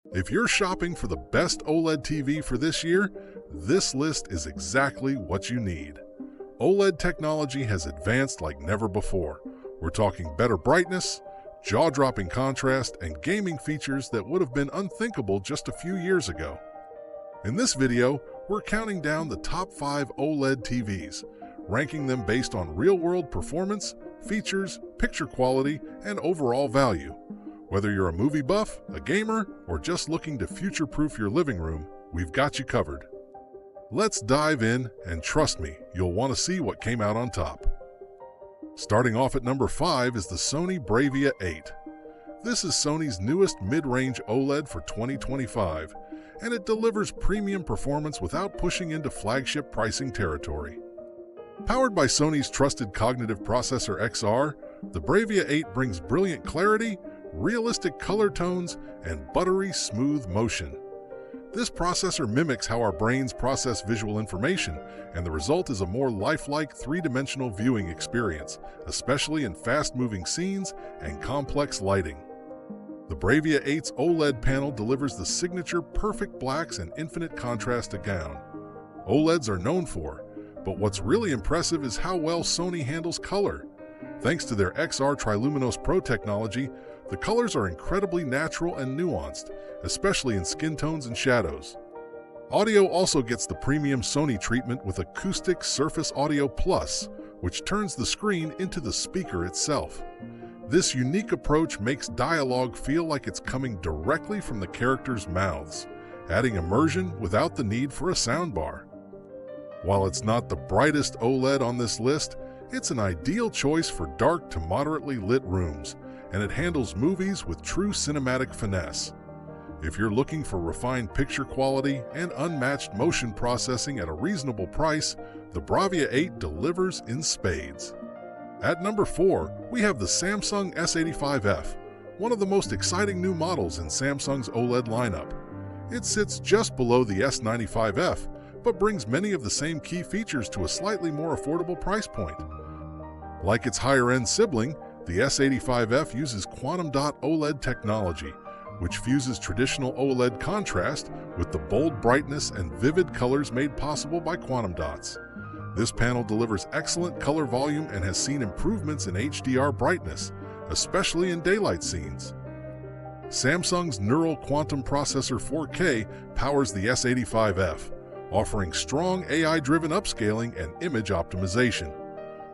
If you're shopping for the best OLED TV for this year, this list is exactly what you need. OLED technology has advanced like never before. We're talking better brightness, jaw-dropping contrast, and gaming features that would have been unthinkable just a few years ago. In this video, we're counting down the top 5 OLED TVs, ranking them based on real-world performance, features, picture quality, and overall value. Whether you're a movie buff, a gamer, or just looking to future-proof your living room, we've got you covered. Let's dive in, and trust me, you'll want to see what came out on top. Starting off at number 5 is the Sony Bravia 8. This is Sony's newest mid-range OLED for 2025, and it delivers premium performance without pushing into flagship pricing territory. Powered by Sony's trusted cognitive processor XR, the Bravia 8 brings brilliant clarity, realistic color tones, and buttery smooth motion. This processor mimics how our brains process visual information, and the result is a more lifelike three-dimensional viewing experience, especially in fast-moving scenes and complex lighting. The Bravia 8's OLED panel delivers the signature perfect blacks and infinite contrast gown. OLEDs are known for, but what's really impressive is how well Sony handles color. Thanks to their XR Triluminos Pro technology, the colors are incredibly natural and nuanced, especially in skin tones and shadows. Audio also gets the premium Sony treatment with Acoustic Surface Audio Plus, which turns the screen into the speaker itself. This unique approach makes dialogue feel like it's coming directly from the characters' mouths, adding immersion without the need for a soundbar. While it's not the brightest OLED on this list, it's an ideal choice for dark to moderately lit rooms, and it handles movies with true cinematic finesse. If you're looking for refined picture quality and unmatched motion processing at a reasonable price, the Bravia 8 delivers in spades. At number 4, we have the Samsung S85F, one of the most exciting new models in Samsung's OLED lineup. It sits just below the S95F, but brings many of the same key features to a slightly more affordable price point. Like its higher-end sibling, the S85F uses quantum dot OLED technology, which fuses traditional OLED contrast with the bold brightness and vivid colors made possible by quantum dots. This panel delivers excellent color volume and has seen improvements in HDR brightness, especially in daylight scenes. Samsung's Neural Quantum Processor 4K powers the S85F, offering strong AI-driven upscaling and image optimization.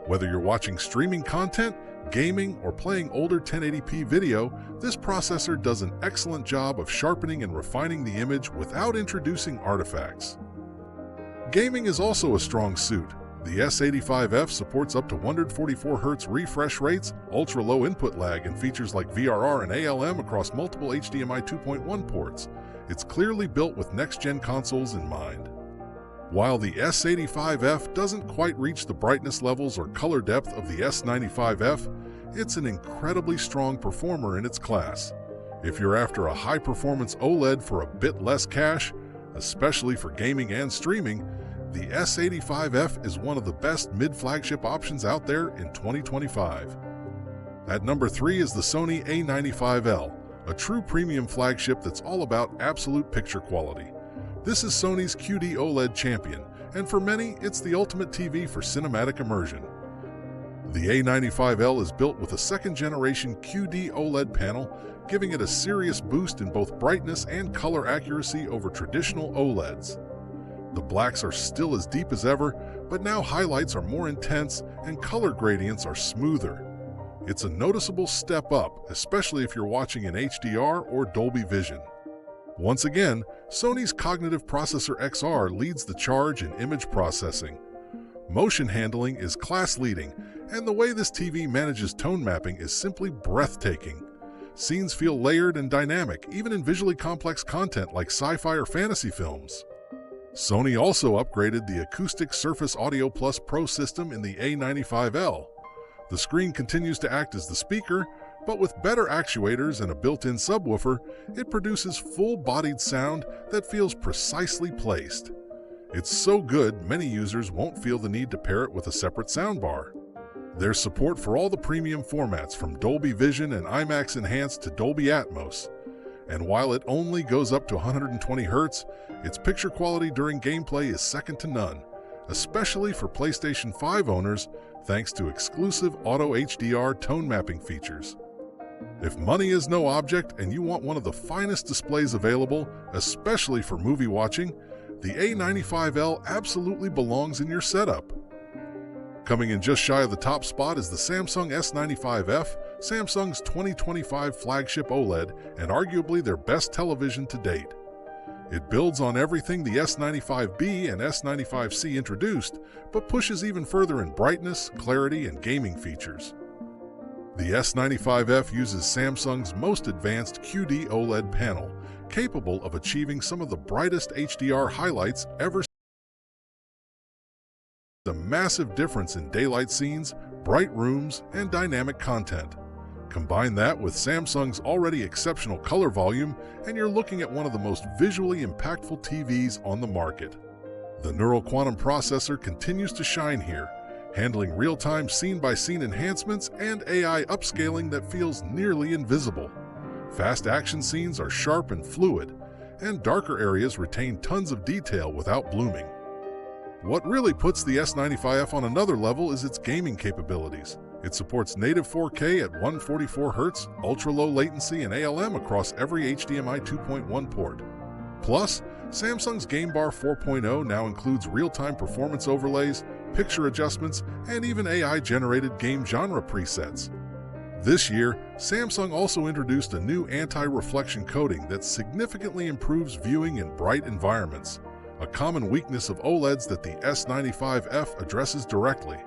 Whether you're watching streaming content, gaming, or playing older 1080p video, this processor does an excellent job of sharpening and refining the image without introducing artifacts. Gaming is also a strong suit. The S85F supports up to 144Hz refresh rates, ultra-low input lag, and features like VRR and ALM across multiple HDMI 2.1 ports. It's clearly built with next-gen consoles in mind. While the S85F doesn't quite reach the brightness levels or color depth of the S95F, it's an incredibly strong performer in its class. If you're after a high-performance OLED for a bit less cash, especially for gaming and streaming, the S85F is one of the best mid-flagship options out there in 2025. At number 3 is the Sony A95L, a true premium flagship that's all about absolute picture quality. This is Sony's QD-OLED champion, and for many, it's the ultimate TV for cinematic immersion. The A95L is built with a second-generation QD-OLED panel, giving it a serious boost in both brightness and color accuracy over traditional OLEDs. The blacks are still as deep as ever, but now highlights are more intense and color gradients are smoother. It's a noticeable step up, especially if you're watching in HDR or Dolby Vision. Once again, Sony's cognitive processor XR leads the charge in image processing. Motion handling is class-leading, and the way this TV manages tone mapping is simply breathtaking. Scenes feel layered and dynamic, even in visually complex content like sci-fi or fantasy films. Sony also upgraded the Acoustic Surface Audio Plus Pro system in the A95L. The screen continues to act as the speaker, but with better actuators and a built-in subwoofer, it produces full-bodied sound that feels precisely placed. It's so good, many users won't feel the need to pair it with a separate soundbar. There's support for all the premium formats from Dolby Vision and IMAX Enhanced to Dolby Atmos. And while it only goes up to 120 Hz, its picture quality during gameplay is second to none, especially for PlayStation 5 owners thanks to exclusive Auto HDR tone mapping features. If money is no object and you want one of the finest displays available, especially for movie watching, the A95L absolutely belongs in your setup. Coming in just shy of the top spot is the Samsung S95F, Samsung's 2025 flagship OLED, and arguably their best television to date. It builds on everything the S95B and S95C introduced, but pushes even further in brightness, clarity, and gaming features. The S95F uses Samsung's most advanced QD-OLED panel, capable of achieving some of the brightest HDR highlights ever seen. A massive difference in daylight scenes, bright rooms, and dynamic content. Combine that with Samsung's already exceptional color volume, and you're looking at one of the most visually impactful TVs on the market. The Neural Quantum processor continues to shine here, handling real-time scene-by-scene enhancements and AI upscaling that feels nearly invisible. Fast action scenes are sharp and fluid, and darker areas retain tons of detail without blooming. What really puts the S95F on another level is its gaming capabilities. It supports native 4K at 144 Hz, ultra-low latency, and ALM across every HDMI 2.1 port. Plus, Samsung's Game Bar 4.0 now includes real-time performance overlays, picture adjustments, and even AI-generated game genre presets. This year, Samsung also introduced a new anti-reflection coating that significantly improves viewing in bright environments, a common weakness of OLEDs that the S95F addresses directly.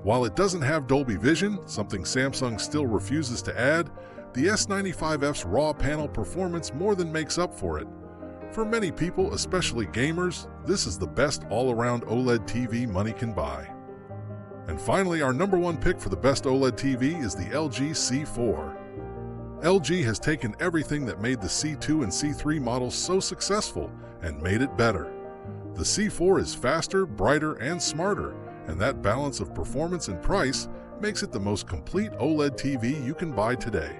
While it doesn't have Dolby Vision, something Samsung still refuses to add, the S95F's raw panel performance more than makes up for it. For many people, especially gamers, this is the best all-around OLED TV money can buy. And finally, our number one pick for the best OLED TV is the LG C4. LG has taken everything that made the C2 and C3 models so successful and made it better. The C4 is faster, brighter, and smarter, and that balance of performance and price makes it the most complete OLED TV you can buy today.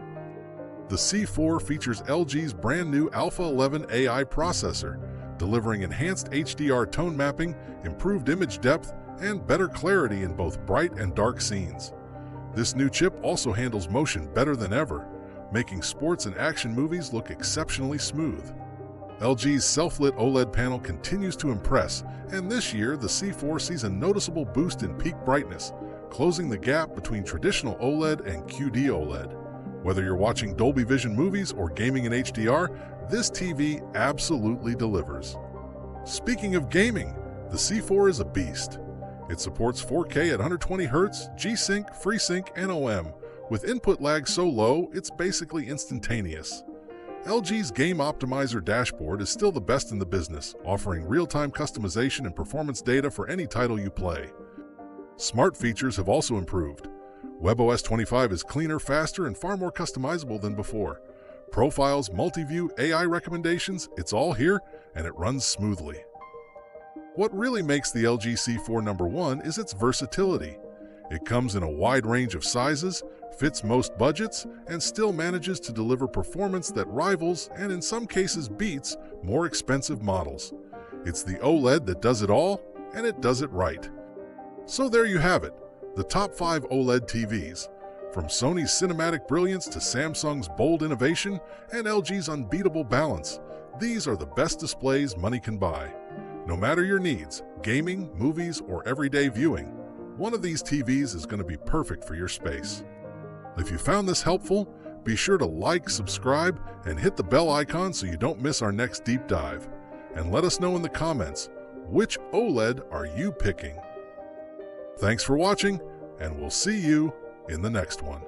The C4 features LG's brand new Alpha 11 AI processor, delivering enhanced HDR tone mapping, improved image depth, and better clarity in both bright and dark scenes. This new chip also handles motion better than ever, making sports and action movies look exceptionally smooth. LG's self-lit OLED panel continues to impress, and this year the C4 sees a noticeable boost in peak brightness, closing the gap between traditional OLED and QD-OLED. Whether you're watching Dolby Vision movies or gaming in HDR, this TV absolutely delivers. Speaking of gaming, the C4 is a beast. It supports 4K at 120 Hz, G-Sync, FreeSync, and OM. With input lag so low, it's basically instantaneous. LG's Game Optimizer dashboard is still the best in the business, offering real-time customization and performance data for any title you play. Smart features have also improved. WebOS 25 is cleaner, faster, and far more customizable than before. Profiles, multi-view, AI recommendations, it's all here, and it runs smoothly. What really makes the LG C4 number one is its versatility. It comes in a wide range of sizes, fits most budgets, and still manages to deliver performance that rivals, and in some cases beats, more expensive models. It's the OLED that does it all, and it does it right. So there you have it, the top 5 OLED TVs. From Sony's cinematic brilliance to Samsung's bold innovation and LG's unbeatable balance, these are the best displays money can buy. No matter your needs, gaming, movies, or everyday viewing, one of these TVs is going to be perfect for your space. If you found this helpful, be sure to like, subscribe, and hit the bell icon so you don't miss our next deep dive. And let us know in the comments, which OLED are you picking? Thanks for watching, and we'll see you in the next one.